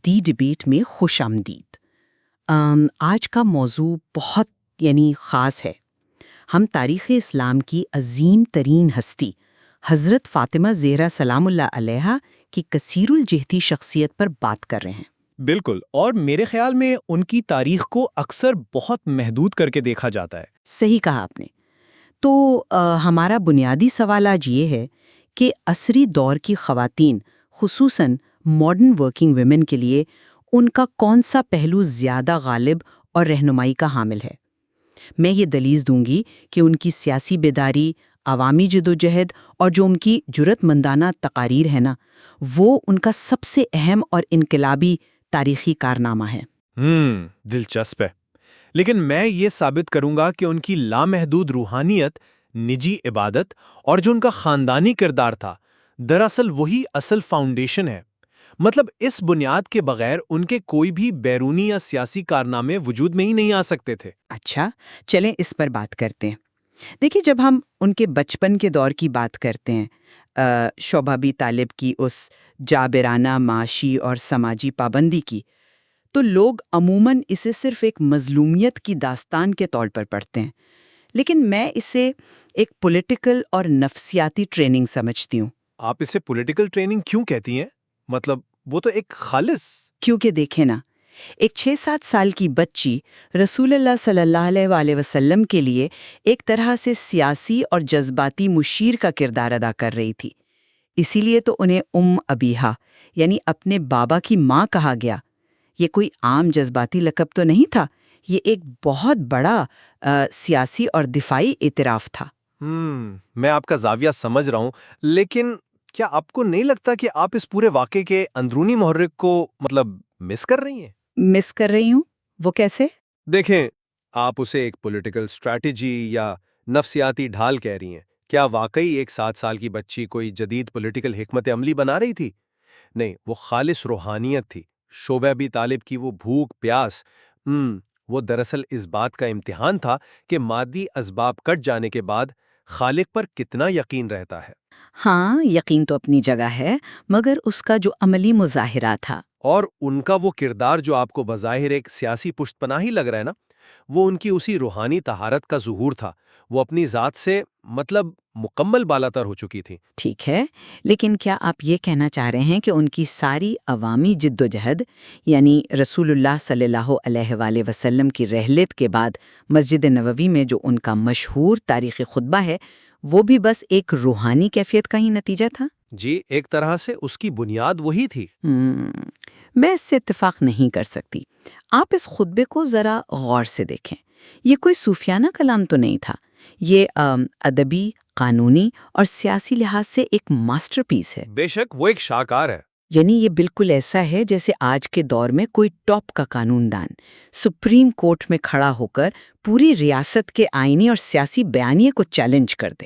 دی debate میں خوش آمدید۔ آج کا موضوع بہت خاص ہے۔ ہم تاریخ اسلام کی عظیم ترین ہستی حضرت فاطمہ زہرا سلام اللہ علیہا کی کثیر الجہتی شخصیت پر بات کر رہے ہیں۔ بالکل، اور میرے خیال میں ان کی تاریخ کو اکثر بہت محدود کر کے دیکھا جاتا ہے۔ صحیح کہا آپ نے۔ تو ہمارا بنیادی سوال آج یہ ہے کہ عصری دور کی خواتین، خصوصاً ماڈرن ورکنگ ویمن کے لیے ان کا کون سا پہلو زیادہ غالب اور رہنمائی کا حامل ہے؟ میں یہ دلیل دوں گی کہ ان کی سیاسی بیداری، عوامی جدوجہد اور جو ان کی جرأت مندانہ تقاریر ہے نا، وہ ان کا سب سے اہم اور انقلابی تاریخی کارنامہ ہے۔ دلچسپ ہے، لیکن میں یہ ثابت کروں گا کہ ان کی لامحدود روحانیت، نجی عبادت اور جو ان کا خاندانی کردار تھا، دراصل وہی اصل فاؤنڈیشن ہے۔ مطلب اس بنیاد کے بغیر ان کے کوئی بھی بیرونی یا سیاسی کارنامے وجود میں ہی نہیں آ سکتے تھے۔ اچھا، چلیں اس پر بات کرتے ہیں۔ دیکھیں، جب ہم ان کے بچپن کے دور کی بات کرتے ہیں، شعبہ بی طالب کی اس جابرانہ معاشی اور سماجی پابندی کی، تو لوگ عموماً اسے صرف ایک مظلومیت کی داستان کے طور پر پڑھتے ہیں، لیکن میں اسے ایک پولیٹیکل اور نفسیاتی ٹریننگ سمجھتی ہوں۔ آپ اسے پولیٹیکل ٹریننگ کیوں کہتی ہیں؟ مطلب وہ تو ایک خالص… کیونکہ دیکھیں نا، ایک 6-7 سال کی بچی رسول اللہ صلی اللہ علیہ وآلہ وسلم کے لیے ایک طرح سے سیاسی اور جذباتی مشیر کا کردار ادا کر رہی تھی۔ اسی لیے تو انہیں ابیہا یعنی اپنے بابا کی ماں کہا گیا۔ یہ کوئی عام جذباتی لقب تو نہیں تھا، یہ ایک بہت بڑا سیاسی اور دفاعی اعتراف تھا۔ میں آپ کا زاویہ سمجھ رہا ہوں، لیکن کیا آپ کو نہیں لگتا کہ آپ اس پورے واقعے کے اندرونی محرک کو مس کر رہی ہیں؟ مس کر رہی ہوں؟ وہ کیسے؟ دیکھیں، آپ اسے ایک پولیٹیکل اسٹریٹجی یا نفسیاتی ڈھال کہہ رہی ہیں۔ کیا واقعی ایک 7 سال کی بچی کوئی جدید پولیٹیکل حکمت عملی بنا رہی تھی؟ نہیں، وہ خالص روحانیت تھی۔ شعبہ ابی طالب کی وہ بھوک پیاس، وہ دراصل اس بات کا امتحان تھا کہ مادی اسباب کٹ جانے کے بعد خالق پر کتنا یقین رہتا ہے۔ ہاں، یقین تو اپنی جگہ ہے، مگر اس کا جو عملی مظاہرہ تھا اور ان کا وہ کردار جو آپ کو بظاہر ایک سیاسی پشت پناہی لگ رہا ہے نا، وہ ان کی اسی روحانی طہارت کا ظہور تھا۔ وہ اپنی ذات سے مکمل بالاتر ہو چکی تھی۔ ٹھیک ہے، لیکن کیا آپ یہ کہنا چاہ رہے ہیں کہ ان کی ساری عوامی جدوجہد، یعنی رسول اللہ صلی اللہ علیہ وآلہ وسلم کی رحلت کے بعد مسجد نبوی میں جو ان کا مشہور تاریخی خطبہ ہے، وہ بھی بس ایک روحانی کیفیت کا ہی نتیجہ تھا؟ جی، ایک طرح سے اس کی بنیاد وہی تھی۔ میں اس سے اتفاق نہیں کر سکتی۔ آپ اس خطبے کو ذرا غور سے دیکھیں۔ یہ کوئی صوفیانہ کلام تو نہیں تھا، یہ ادبی، قانونی اور سیاسی لحاظ سے ایک ماسٹر پیس ہے۔ بے شک وہ ایک شاہکار ہے۔ یعنی یہ بالکل ایسا ہے جیسے آج کے دور میں کوئی ٹاپ کا قانون دان سپریم کورٹ میں کھڑا ہو کر پوری ریاست کے آئینی اور سیاسی بیانیے کو چیلنج کر دے۔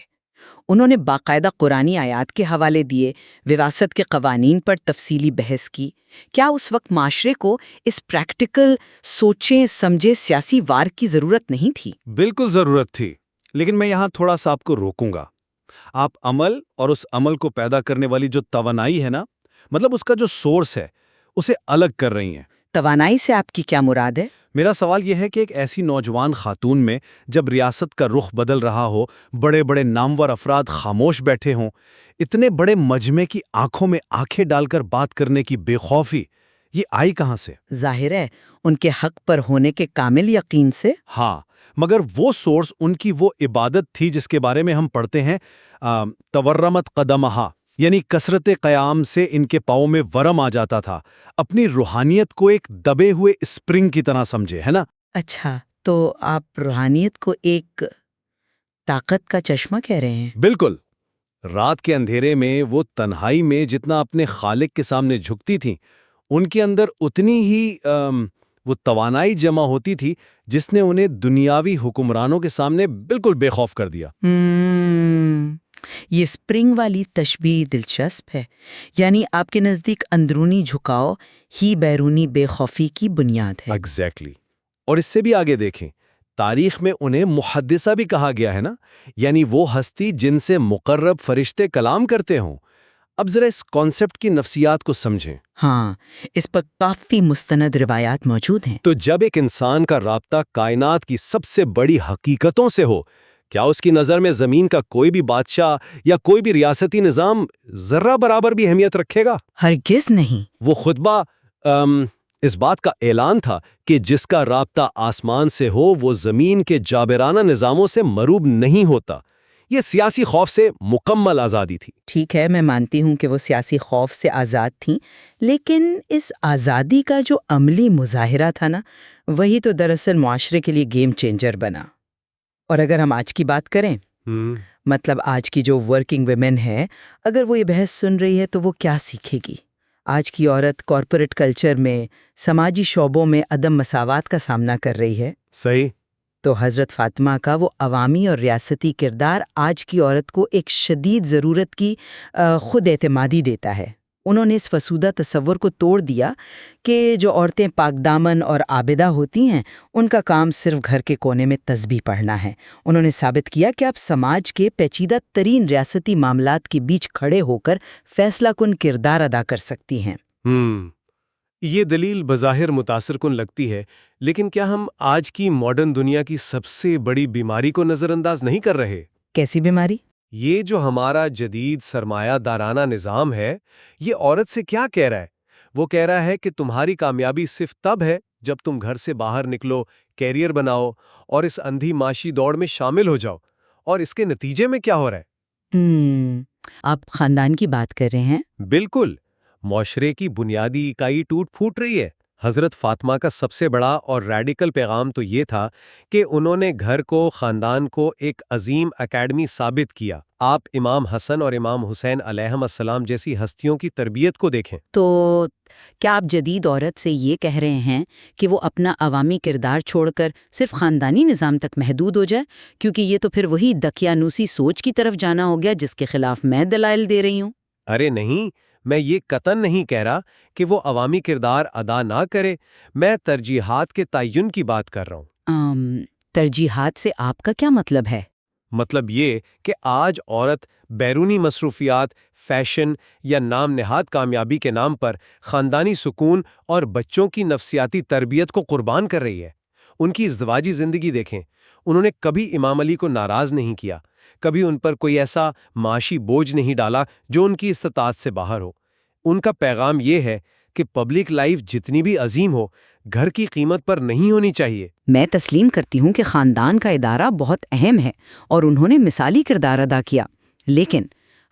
انہوں نے باقاعدہ قرآنی آیات کے حوالے دیے، وراثت کے قوانین پر تفصیلی بحث کی۔ کیا اس وقت معاشرے کو اس پریکٹیکل، سوچیں سمجھے سیاسی وار کی ضرورت نہیں تھی؟ بالکل ضرورت تھی، لیکن میں یہاں تھوڑا سا آپ کو روکوں گا۔ آپ عمل اور اس عمل کو پیدا کرنے والی جو توانائی ہے نا، اس کا جو سورس ہے، اسے الگ کر رہی ہیں۔ توانائی سے آپ کی کیا مراد ہے؟ میرا سوال یہ ہے کہ ایک ایسی نوجوان خاتون میں جب ریاست کا رخ بدل رہا ہو، بڑے بڑے نامور افراد خاموش بیٹھے ہوں، اتنے بڑے مجمع کی آنکھوں میں آنکھیں ڈال کر بات کرنے کی بے خوفی، یہ آئی کہاں سے؟ ظاہر ہے ان کے حق پر ہونے کے کامل یقین سے۔ ہاں، مگر وہ سورس ان کی وہ عبادت تھی جس کے بارے میں ہم پڑھتے ہیں تورمت قدمہا، یعنی کثرت قیام سے ان کے پاؤں میں ورم آ جاتا تھا۔ اپنی روحانیت کو ایک دبے ہوئے اسپرنگ کی طرح سمجھے، ہے نا؟ اچھا، تو آپ روحانیت کو ایک طاقت کا چشمہ کہہ رہے ہیں؟ بالکل۔ رات کے اندھیرے میں وہ تنہائی میں جتنا اپنے خالق کے سامنے جھکتی تھیں، ان کے اندر اتنی ہی وہ توانائی جمع ہوتی تھی جس نے انہیں دنیاوی حکمرانوں کے سامنے بالکل بے خوف کر دیا۔ یہ اسپرنگ والی تشبیہ دلچسپ ہے، یعنی آپ کے نزدیک اندرونی جھکاؤ ہی بیرونی بے خوفی کی بنیاد ہے۔ ایگزیکٹلی۔ اور اس سے بھی آگے دیکھیں، تاریخ میں انہیں محدثہ بھی کہا گیا ہے نا، یعنی وہ ہستی جن سے مقرب فرشتے کلام کرتے ہوں۔ اب ذرا اس کانسیپٹ کی نفسیات کو سمجھیں۔ ہاں، اس پر کافی مستند روایات موجود ہیں۔ تو جب ایک انسان کا رابطہ کائنات کی سب سے بڑی حقیقتوں سے ہو، کیا اس کی نظر میں زمین کا کوئی بھی بادشاہ یا کوئی بھی ریاستی نظام ذرہ برابر بھی اہمیت رکھے گا؟ ہرگز نہیں۔ وہ خطبہ اس بات کا اعلان تھا کہ جس کا رابطہ آسمان سے ہو وہ زمین کے جابرانہ نظاموں سے مروب نہیں ہوتا۔ یہ سیاسی خوف سے مکمل آزادی تھی۔ ٹھیک ہے، میں مانتی ہوں کہ وہ سیاسی خوف سے آزاد تھیں، لیکن اس آزادی کا جو عملی مظاہرہ تھا نا، وہی تو دراصل معاشرے کے لیے گیم چینجر بنا۔ اور اگر ہم آج کی بات کریں، مطلب آج کی جو ورکنگ ویمن ہے، اگر وہ یہ بحث سن رہی ہے تو وہ کیا سیکھے گی؟ آج کی عورت کارپوریٹ کلچر میں، سماجی شعبوں میں عدم مساوات کا سامنا کر رہی ہے۔ صحیح۔ تو حضرت فاطمہ کا وہ عوامی اور ریاستی کردار آج کی عورت کو ایک شدید ضرورت کی خود اعتمادی دیتا ہے۔ انہوں نے اس فسودہ تصور کو توڑ دیا کہ جو عورتیں پاک دامن اور عابدہ ہوتی ہیں ان کا کام صرف گھر کے کونے میں تسبیح پڑھنا ہے۔ انہوں نے ثابت کیا کہ آپ سماج کے پیچیدہ ترین ریاستی معاملات کے بیچ کھڑے ہو کر فیصلہ کن کردار ادا کر سکتی ہیں۔ یہ دلیل بظاہر متاثر کن لگتی ہے، لیکن کیا ہم آج کی ماڈرن دنیا کی سب سے بڑی بیماری کو نظر انداز نہیں کر رہے؟ کیسی بیماری؟ یہ جو ہمارا جدید سرمایہ دارانہ نظام ہے، یہ عورت سے کیا کہہ رہا ہے؟ وہ کہہ رہا ہے کہ تمہاری کامیابی صرف تب ہے جب تم گھر سے باہر نکلو، کیریئر بناؤ اور اس اندھی معاشی دوڑ میں شامل ہو جاؤ۔ اور اس کے نتیجے میں کیا ہو رہا ہے؟ آپ خاندان کی بات کر رہے ہیں؟ بالکل، معاشرے کی بنیادی اکائی ٹوٹ پھوٹ رہی ہے۔ حضرت فاطمہ کا سب سے بڑا اور ریڈیکل پیغام تو یہ تھا کہ انہوں نے گھر کو، خاندان کو ایک عظیم اکیڈمی ثابت کیا۔ آپ امام حسن اور امام حسین علیہم السلام جیسی ہستیوں کی تربیت کو دیکھیں۔ تو کیا آپ جدید عورت سے یہ کہہ رہے ہیں کہ وہ اپنا عوامی کردار چھوڑ کر صرف خاندانی نظام تک محدود ہو جائے؟ کیونکہ یہ تو پھر وہی دقیانوسی سوچ کی طرف جانا ہو گیا جس کے خلاف میں دلائل دے رہی ہوں۔ ارے نہیں، میں یہ قطعاً نہیں کہہ رہا کہ وہ عوامی کردار ادا نہ کرے، میں ترجیحات کے تعین کی بات کر رہا ہوں۔ ترجیحات سے آپ کا کیا مطلب ہے؟ مطلب یہ کہ آج عورت بیرونی مصروفیات، فیشن یا نام نہاد کامیابی کے نام پر خاندانی سکون اور بچوں کی نفسیاتی تربیت کو قربان کر رہی ہے۔ ان کی ازدواجی زندگی دیکھیں، انہوں نے کبھی امام علی کو ناراض نہیں کیا، کبھی ان پر کوئی ایسا معاشی بوجھ نہیں ڈالا جو ان کی استطاعت سے باہر ہو۔ ان کا پیغام یہ ہے کہ پبلک لائف جتنی بھی عظیم ہو، گھر کی قیمت پر نہیں ہونی چاہیے۔ میں تسلیم کرتی ہوں کہ خاندان کا ادارہ بہت اہم ہے اور انہوں نے مثالی کردار ادا کیا، لیکن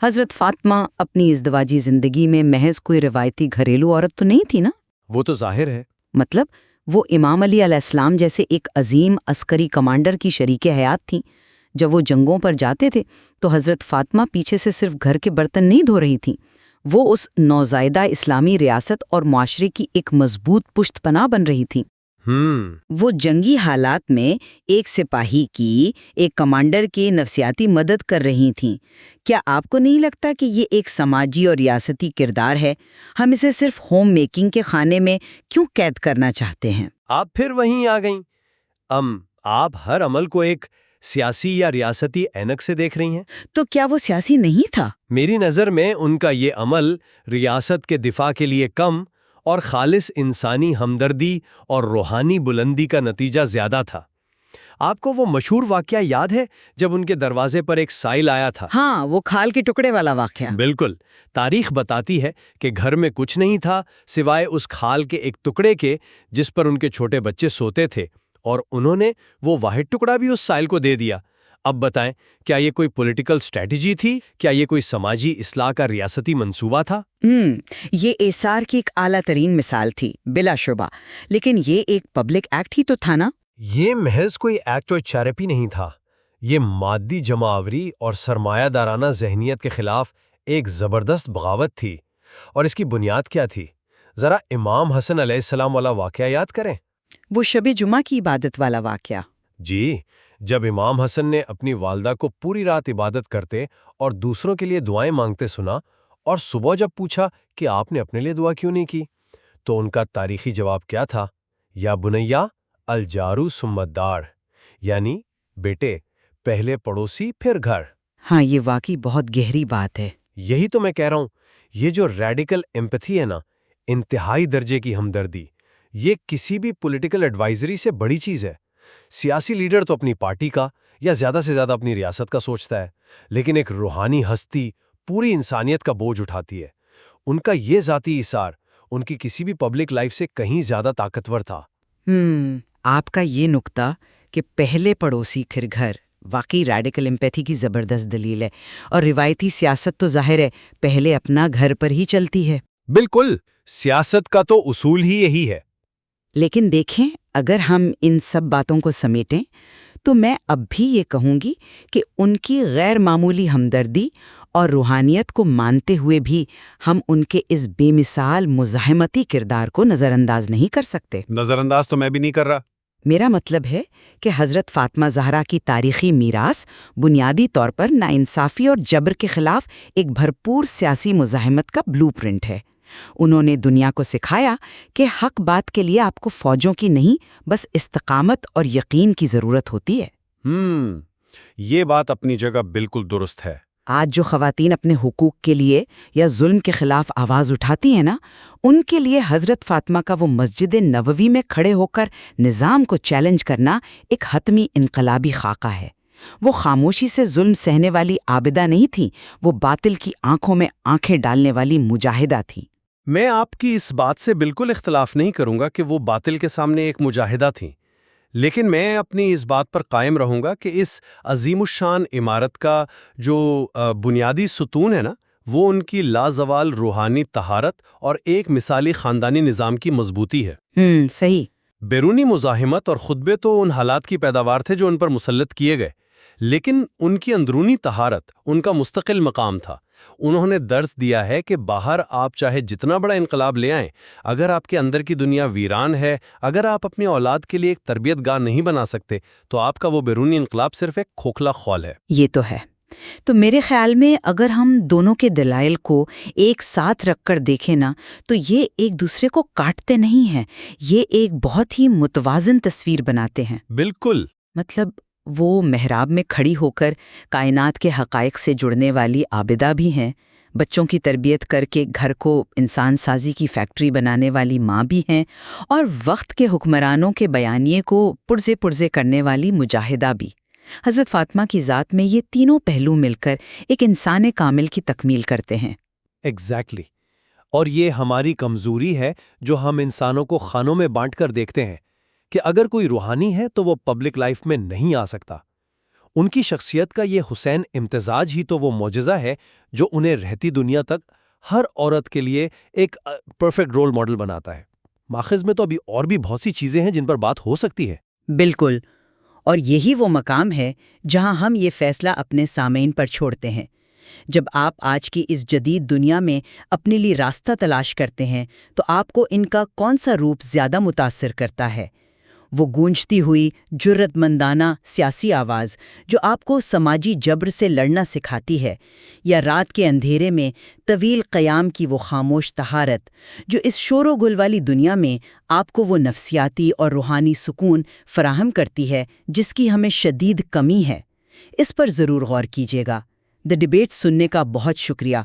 حضرت فاطمہ اپنی ازدواجی زندگی میں محض کوئی روایتی گھریلو عورت تو نہیں تھی نا؟ وہ تو ظاہر ہے۔ مطلب وہ امام علی علیہ السلام جیسے ایک عظیم عسکری کمانڈر کی شریک حیات تھیں۔ جب وہ جنگوں پر جاتے تھے تو حضرت فاطمہ پیچھے سے صرف گھر کے برتن نہیں دھو رہی تھیں، وہ اس نوزائیدہ اسلامی ریاست اور معاشرے کی ایک مضبوط پشت پناہ بن رہی تھیں۔ وہ جنگی حالات میں ایک سپاہی کی، ایک کمانڈر کی نفسیاتی مدد کر رہی تھیں۔ کیا آپ کو نہیں لگتا کہ یہ ایک سماجی اور ریاستی کردار ہے؟ ہم اسے صرف ہوم میکنگ کے خانے میں کیوں قید کرنا چاہتے ہیں؟ آپ پھر وہیں آ گئیں۔ آپ ہر عمل کو ایک سیاسی یا ریاستی اینک سے دیکھ رہی ہیں۔ تو کیا وہ سیاسی نہیں تھا؟ میری نظر میں ان کا یہ عمل ریاست کے دفاع کے لیے کم اور خالص انسانی ہمدردی اور روحانی بلندی کا نتیجہ زیادہ تھا۔ آپ کو وہ مشہور واقعہ یاد ہے جب ان کے دروازے پر ایک سائل آیا تھا؟ ہاں، وہ کھال کے ٹکڑے والا واقعہ۔ بالکل۔ تاریخ بتاتی ہے کہ گھر میں کچھ نہیں تھا سوائے اس کھال کے ایک ٹکڑے کے جس پر ان کے چھوٹے بچے سوتے تھے، اور انہوں نے وہ واحد ٹکڑا بھی اس سائل کو دے دیا۔ اب بتائیں، کیا یہ کوئی پولیٹیکل اسٹریٹجی تھی؟ کیا یہ کوئی سماجی اصلاح کا ریاستی منصوبہ تھا؟ یہ ایثار کی ایک اعلیٰ ترین مثال تھی، بلا شبہ، لیکن یہ ایک پبلک ایکٹ ہی تو تھا نا؟ یہ محض کوئی ایکٹ اور چیریپی نہیں تھا، یہ مادی جمع آوری اور سرمایہ دارانہ ذہنیت کے خلاف ایک زبردست بغاوت تھی۔ اور اس کی بنیاد کیا تھی؟ ذرا امام حسن علیہ السلام والا واقعہ یاد کریں۔ وہ شب جمعہ کی عبادت والا واقعہ۔ جی، جب امام حسن نے اپنی والدہ کو پوری رات عبادت کرتے اور دوسروں کے لیے دعائیں مانگتے سنا، اور صبح جب پوچھا کہ آپ نے اپنے لیے دعا کیوں نہیں کی، تو ان کا تاریخی جواب کیا تھا؟ یا بنیا الجارو ثم الدار، یعنی بیٹے پہلے پڑوسی پھر گھر۔ ہاں، یہ واقعی بہت گہری بات ہے۔ یہی تو میں کہہ رہا ہوں، یہ جو ریڈیکل ایمپتھی ہے نا، انتہائی درجے کی ہمدردی، یہ کسی بھی پولیٹیکل ایڈوائزری سے بڑی چیز ہے۔ سیاسی لیڈر تو اپنی پارٹی کا یا زیادہ سے زیادہ اپنی ریاست کا سوچتا ہے، لیکن ایک روحانی ہستی پوری انسانیت کا بوجھ اٹھاتی ہے۔ ان کا یہ ذاتی ایثار ان کی کسی بھی پبلک لائف سے کہیں زیادہ طاقتور تھا۔ آپ کا یہ نقطہ کہ پہلے پڑوسی پھر گھر واقعی ریڈیکل ایمپیتھی کی زبردست دلیل ہے، اور روایتی سیاست تو ظاہر ہے پہلے اپنا گھر پر ہی چلتی ہے۔ بالکل، سیاست کا تو اصول ہی یہی ہے۔ لیکن دیکھیں، اگر ہم ان سب باتوں کو سمیٹیں تو میں اب بھی یہ کہوں گی کہ ان کی غیر معمولی ہمدردی اور روحانیت کو مانتے ہوئے بھی ہم ان کے اس بے مثال مزاحمتی کردار کو نظر انداز نہیں کر سکتے۔ نظر انداز تو میں بھی نہیں کر رہا۔ میرا مطلب ہے کہ حضرت فاطمہ زہرا کی تاریخی میراث بنیادی طور پر ناانصافی اور جبر کے خلاف ایک بھرپور سیاسی مزاحمت کا بلو پرنٹ ہے۔ انہوں نے دنیا کو سکھایا کہ حق بات کے لیے آپ کو فوجوں کی نہیں، بس استقامت اور یقین کی ضرورت ہوتی ہے۔ یہ بات اپنی جگہ بالکل درست ہے۔ آج جو خواتین اپنے حقوق کے لیے یا ظلم کے خلاف آواز اٹھاتی ہیں نا، ان کے لیے حضرت فاطمہ کا وہ مسجد نبوی میں کھڑے ہو کر نظام کو چیلنج کرنا ایک حتمی انقلابی خاکہ ہے۔ وہ خاموشی سے ظلم سہنے والی عابدہ نہیں تھیں، وہ باطل کی آنکھوں میں آنکھیں ڈالنے والی مجاہدہ تھیں۔ میں آپ کی اس بات سے بالکل اختلاف نہیں کروں گا کہ وہ باطل کے سامنے ایک مجاہدہ تھیں، لیکن میں اپنی اس بات پر قائم رہوں گا کہ اس عظیم الشان عمارت کا جو بنیادی ستون ہے نا، وہ ان کی لازوال روحانی طہارت اور ایک مثالی خاندانی نظام کی مضبوطی ہے۔ صحیح۔ بیرونی مزاحمت اور خطبے تو ان حالات کی پیداوار تھے جو ان پر مسلط کیے گئے، لیکن ان کی اندرونی طہارت ان کا مستقل مقام تھا۔ انہوں نے درس دیا ہے کہ باہر آپ چاہے جتنا بڑا انقلاب لے آئیں، اگر آپ کے اندر کی دنیا ویران ہے، اگر آپ اپنی اولاد کے لیے ایک تربیت گاہ نہیں بنا سکتے، تو آپ کا وہ بیرونی انقلاب صرف ایک کھوکھلا خول ہے۔ یہ تو ہے۔ تو میرے خیال میں اگر ہم دونوں کے دلائل کو ایک ساتھ رکھ کر دیکھیں نا، تو یہ ایک دوسرے کو کاٹتے نہیں ہیں، یہ ایک بہت ہی متوازن تصویر بناتے ہیں۔ بالکل۔ مطلب وہ محراب میں کھڑی ہو کر کائنات کے حقائق سے جڑنے والی عابدہ بھی ہیں، بچوں کی تربیت کر کے گھر کو انسان سازی کی فیکٹری بنانے والی ماں بھی ہیں، اور وقت کے حکمرانوں کے بیانیے کو پرزے کرنے والی مجاہدہ بھی۔ حضرت فاطمہ کی ذات میں یہ تینوں پہلو مل کر ایک انسان کامل کی تکمیل کرتے ہیں۔ ایگزیکٹلی۔ اور یہ ہماری کمزوری ہے جو ہم انسانوں کو خانوں میں بانٹ کر دیکھتے ہیں کہ اگر کوئی روحانی ہے تو وہ پبلک لائف میں نہیں آ سکتا۔ ان کی شخصیت کا یہ حسین امتزاج ہی تو وہ معجزہ ہے جو انہیں رہتی دنیا تک ہر عورت کے لیے ایک پرفیکٹ رول ماڈل بناتا ہے۔ ماخذ میں تو ابھی اور بھی بہت سی چیزیں ہیں جن پر بات ہو سکتی ہے۔ بالکل، اور یہی وہ مقام ہے جہاں ہم یہ فیصلہ اپنے سامعین پر چھوڑتے ہیں۔ جب آپ آج کی اس جدید دنیا میں اپنے لیے راستہ تلاش کرتے ہیں تو آپ کو ان کا کون سا روپ زیادہ متاثر کرتا ہے؟ وہ گونجتی ہوئی جرأت مندانہ سیاسی آواز جو آپ کو سماجی جبر سے لڑنا سکھاتی ہے، یا رات کے اندھیرے میں طویل قیام کی وہ خاموش طہارت جو اس شور و گل والی دنیا میں آپ کو وہ نفسیاتی اور روحانی سکون فراہم کرتی ہے جس کی ہمیں شدید کمی ہے؟ اس پر ضرور غور کیجیے گا۔ دی ڈیبیٹ سننے کا بہت شکریہ۔